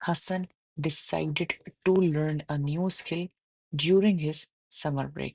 Hassan decided to learn a new skill during his summer break.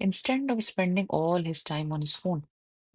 Instead of spending all his time on his phone،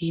he